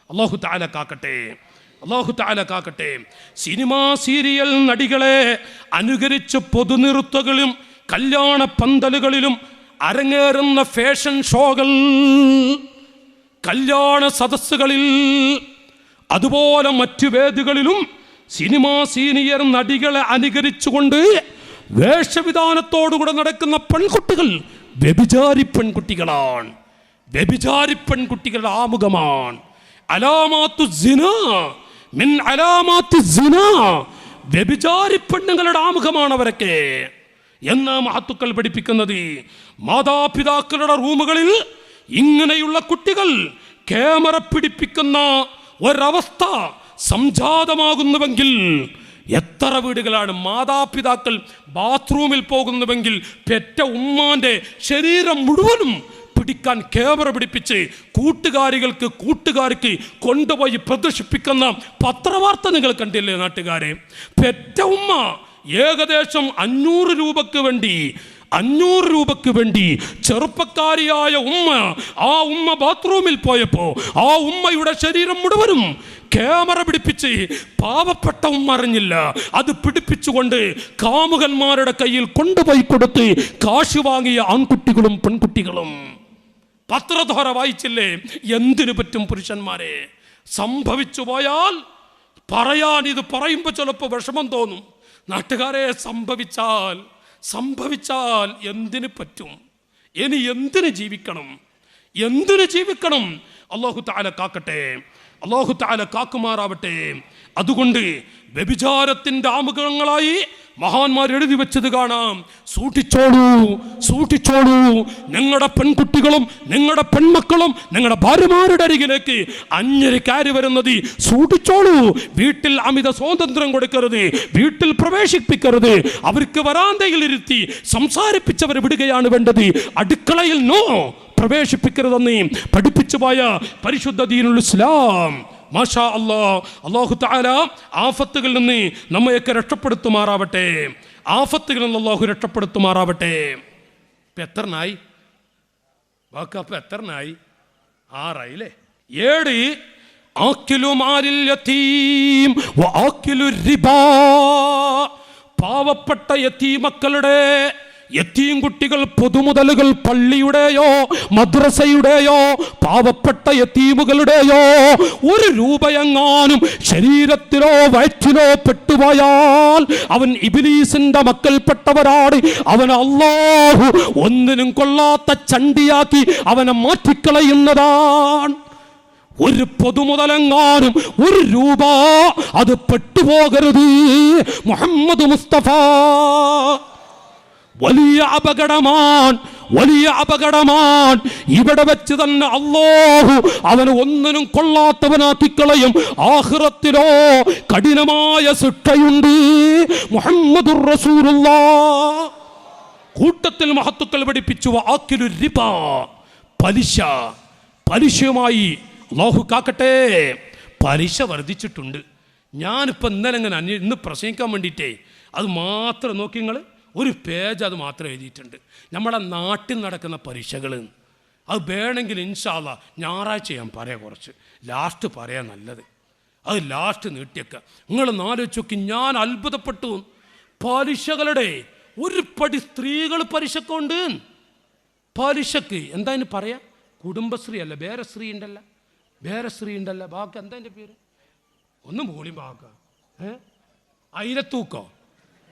അല്ലാഹു തആല കാക്കട്ടെ. സിനിമാ സീരിയൽ നടികളെ അനുകരിച്ച് പൊതുനിറുത്തകളും കല്യാണ പന്തലുകളിലും അരങ്ങേറുന്ന ഫാഷൻ ഷോകൾ, കല്യാണ സദസ്സുകളിൽ, അതുപോലെ മറ്റു വേദികളിലും സിനിമാ സീനിയർ നടികളെ അനുകരിച്ചുകൊണ്ട് വേഷവിധാനത്തോടുകൂടെ നടക്കുന്ന പെൺകുട്ടികൾ വ്യഭിചാരി പെൺകുട്ടികളുടെ ആമുഖമാണ്. അലാമാത്തു സിനാ മിൻ അലാമാത്തി സിനാ, വ്യഭിചാരി പെണ്ണുങ്ങളുടെ ആമുഖമാണ് അവരൊക്കെ എന്നാ മഹത്തുക്കൾ പഠിപ്പിക്കുന്നത്. മാതാപിതാക്കളുടെ റൂമുകളിൽ ഇങ്ങനെയുള്ള കുട്ടികൾ ക്യാമറ പിടിപ്പിക്കുന്ന ഒരവസ്ഥ സംജാതമാകുന്നുവെങ്കിൽ എത്ര വീടുകളാണ്? മാതാപിതാക്കൾ ബാത്റൂമിൽ പോകുന്നുവെങ്കിൽ പെറ്റ ഉമ്മാന്റെ ശരീരം മുഴുവനും പിടിക്കാൻ ക്യാമറ പിടിപ്പിച്ച് കൂട്ടുകാർക്ക് കൊണ്ടുപോയി പ്രദർശിപ്പിക്കുന്ന പത്രവാർത്ത നിങ്ങൾ കണ്ടില്ലേ നാട്ടുകാരെ? പെറ്റ ഉമ്മ ഏകദേശം 500 രൂപക്ക് വേണ്ടി ചെറുപ്പക്കാരിയായ ആ ഉമ്മ ബാത്റൂമിൽ പോയപ്പോ ആ ഉമ്മയുടെ ശരീരം മുഴുവനും ക്യാമറ പിടിപ്പിച്ച് പാവപ്പെട്ട ഉമ്മ അറിഞ്ഞില്ല. അത് പിടിപ്പിച്ചുകൊണ്ട് കാമുകന്മാരുടെ കയ്യിൽ കൊണ്ടുപോയി കൊടുത്ത് കാശ് വാങ്ങിയ ആൺകുട്ടികളും പെൺകുട്ടികളും. പത്രധാര വായിച്ചില്ലേ? എന്തിനു പറ്റും പുരുഷന്മാരെ? സംഭവിച്ചു പോയാൽ ഇത് പറയുമ്പോൾ ചിലപ്പോൾ വിഷമം തോന്നും. നാട്ടുകാരെ, സംഭവിച്ചാൽ എന്തിനു പറ്റും? ഇനി എന്തിനു ജീവിക്കണം? അല്ലാഹു തആല കാക്കട്ടെ. അല്ലാഹു തആല കാക്കുമാറാവട്ടെ. അതുകൊണ്ട് വ്യഭിചാരത്തിന്റെ ആമുഖങ്ങളായി മഹാന്മാർ എഴുതി വെച്ചത് കാണാം. സൂക്ഷിച്ചോളൂ, സൂക്ഷിച്ചോളൂ. നിങ്ങളുടെ പെൺകുട്ടികളും നിങ്ങളുടെ പെൺമക്കളും നിങ്ങളുടെ ഭാര്യമാരുടെ അരികിലേക്ക് അന്യര് കയറി വരുന്നത് സൂക്ഷിച്ചോളൂ. വീട്ടിൽ അമിത സ്വാതന്ത്ര്യം കൊടുക്കരുത്, വീട്ടിൽ പ്രവേശിപ്പിക്കരുത്. അവർക്ക് വരാന്തയിൽ ഇരുത്തി സംസാരിപ്പിച്ചവർ വിടുകയാണ് വേണ്ടത്. അടുക്കളയിൽ നോ, പ്രവേശിപ്പിക്കരുതെന്ന് പഠിപ്പിച്ചു പോയ പരിശുദ്ധ ദീനുൽ ഇസ്ലാം. മാഷാ അല്ലാഹ്. അല്ലാഹു തആല ആഫത്തുകളിൽ നിന്ന് നമ്മയൊക്കെ രക്ഷപ്പെടുത്തുമാറാവട്ടെ. ആഫത്തുകളിൽ നിന്ന് അല്ലാഹു രക്ഷപ്പെടുത്തുമാറാവട്ടെ. ഇപ്പം എത്രനായി വാക്ക്? അപ്പം എത്രനായി? 6 അല്ലേ? 7 ആക്കിലു മാലിൽ യതീം വ ആക്കിലു റിബാ. പാവപ്പെട്ട യതീമക്കളുടെ, യതീം കുട്ടികൾ, പൊതുമുതലുകൾ, പള്ളിയുടെയോ മദ്രസയുടെയോ പാവപ്പെട്ട യതീമുകളുടെയോ 1 രൂപയെങ്ങാനും ശരീരത്തിലോ വയറ്റിലോ പെട്ടുപോയാൽ അവൻ ഇബ്ലീസിന്റെ മക്കൾപ്പെട്ടവരാണ്. അവൻ അല്ലാഹു ഒന്നിനും കൊള്ളാത്ത ചണ്ടിയാക്കി അവനെ മാറ്റിക്കളയുന്നതാണ്. 1 പൊതുമുതലെങ്ങാനും 1 രൂപ അത് പെട്ടുപോകരുത്. മുഹമ്മദ് മുസ്തഫ വലിയ അപകടമാണ്, വലിയ അപകടമാണ്. ഇവിടെ വെച്ച് തന്നെ അല്ലാഹു അവന് ഒന്നിനും കൊള്ളാത്തവനാക്കിക്കളയും. ആഖിറത്തിലോ കഠിനമായ ശിക്ഷയുണ്ട്. മുഹമ്മദുർ റസൂലുള്ളാഹ് കൂട്ടത്തിൽ മഹത്തുക്കൾ പഠിപ്പിച്ചു ആക്കിലു റിബാ, പലിശ. പലിശയുമായി അല്ലാഹു കാക്കട്ടെ. പലിശ വർദ്ധിച്ചിട്ടുണ്ട്. ഞാനിപ്പോൾ ഇന്ന് പ്രസംഗിക്കാൻ വേണ്ടിയിട്ടേ അത് മാത്രം നോക്കി നിങ്ങൾ ഒരു പേജ് അത് മാത്രം എഴുതിയിട്ടുണ്ട്. നമ്മുടെ നാട്ടിൽ നടക്കുന്ന പരീക്ഷകൾ അത് വേണമെങ്കിൽ ഇൻഷാ അല്ലാഹ് ഞായറാഴ്ച ഞാൻ പറയാം. കുറച്ച് ലാസ്റ്റ് പറയാൻ നല്ലത്, അത് ലാസ്റ്റ് നീട്ടിയേക്കുക. നിങ്ങൾ ആലോചിച്ച് നോക്കി. ഞാൻ അത്ഭുതപ്പെട്ടു. പലിശകളുടെ ഒരു പടി സ്ത്രീകൾ പലിശക്കുണ്ട്. പലിശക്ക് എന്താ അതിന് പറയാ? കുടുംബശ്രീ അല്ല, വേറെ സ്ത്രീ ഉണ്ടല്ല, വേറെ സ്ത്രീ ഉണ്ടല്ല. ബാക്കി എന്താ എൻ്റെ പേര്? ഒന്നും പോളിയും ബാക്ക അയിലത്തൂക്കോ